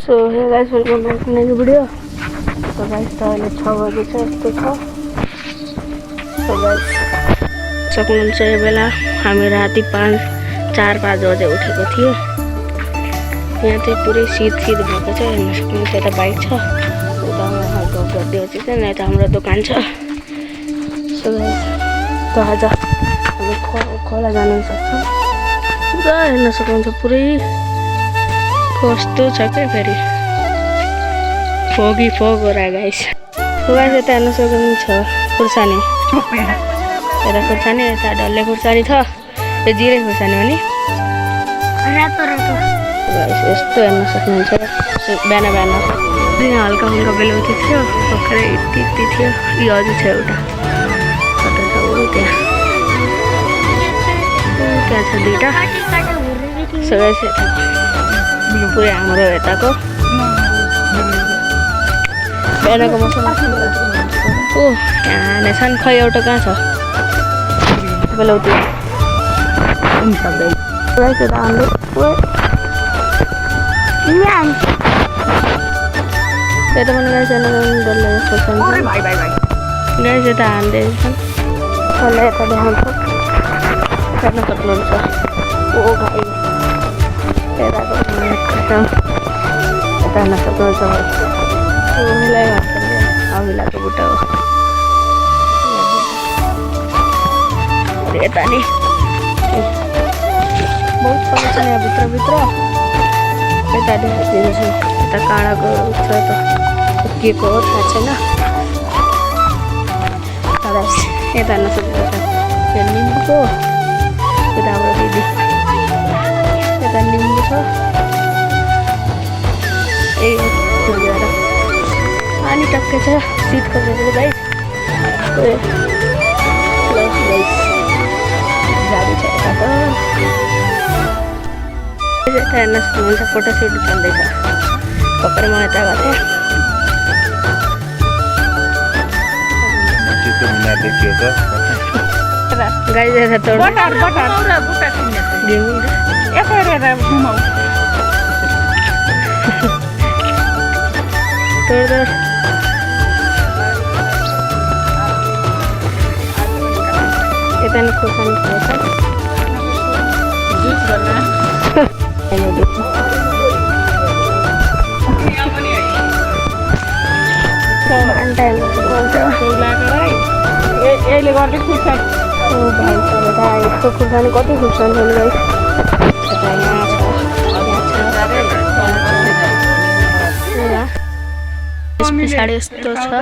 So hey guys welcome back to new video. तो guys त अहिले 6 बजे छ यस्तो छ। सो गाइस सक्नुहुन्छ यो बेला हामी राति 4-5 बजे उठेको थिए। यहाँ चाहिँ पुरै शीत भएको छ, हेर्न सक्नुहुन्छ। यता बाइक छ, उता गरिदिएको चाहिँ यता हाम्रो दोकान छ। सो गाइस त आज हामी खोला जान सक्छौँ। पुरा हेर्न सक्नुहुन्छ, पुरै कस्तो छ क्या, फेरि फोगी फोग हो रहा गाइस। गाइस यता हेर्न सक्नुहुन्छ खुर्सानी, यता खुर्सानी, यता डल्ले खुर्सानी छ, यो जिरे खुर्सानी हो नि गाइस। यस्तो हेर्न सक्नुहुन्छ बिहान बिहान हल्का फुल्का बेलुकी थियो, भर्खरै यति थियो। यो अझै छ एउटा छ ऊ त्यहाँ छ दुईवटा। सो गाइस यता पुरै हाम्रो यताको बिहानको मौसम ओ यहाँ नै छन्। खै एउटा कहाँ छ बेलौती यता पनि गाइस डल्ले खोर्सानी गाइस यता हान्दैछन्। कसलाई यता देखाउँछ हेर्न सक्नुहुन्छ। ओ भाइ यताको यता हेर्न सक्नुहुन्छ। अमिलाको बुट्टा हो यता नि बहुत फरक छ यहाँ भित्र। यता देखाइदिन्छु, यता काँडाको छ त के को हो थाहा छैन। यता हेर्न सक्नुहुन्छ यो निम्बुको, यता हाम्रो दिदी यता निम्बु छ। पानी टक्कै छ शीतको बेला गाइस। गाडी छ यता त यता हेर्न सक्नुहुन्छ फोटोसुट चल्दैछ। भर्खरै म यता गएको थिएँ गाइस। यता तोड यता नि खोर्सानी खाएछ यस्तो खुर्सानी कति खुर्सानी छ गाइस। पछाडि यस्तो छ,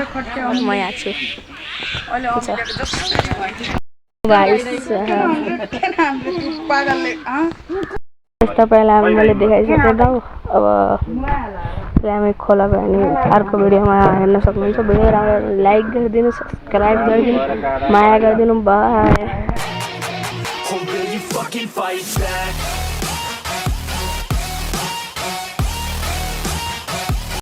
म यहाँ छु तपाईँलाई मैले देखाइसकेँ। अब हामी खोला गयो भने अर्को भिडियोमा हेर्न सक्नुहुन्छ। भिडियो राम्रो लाइक गरिदिनु, सब्सक्राइब गरिदिनु, माया गरिदिनु। बाई।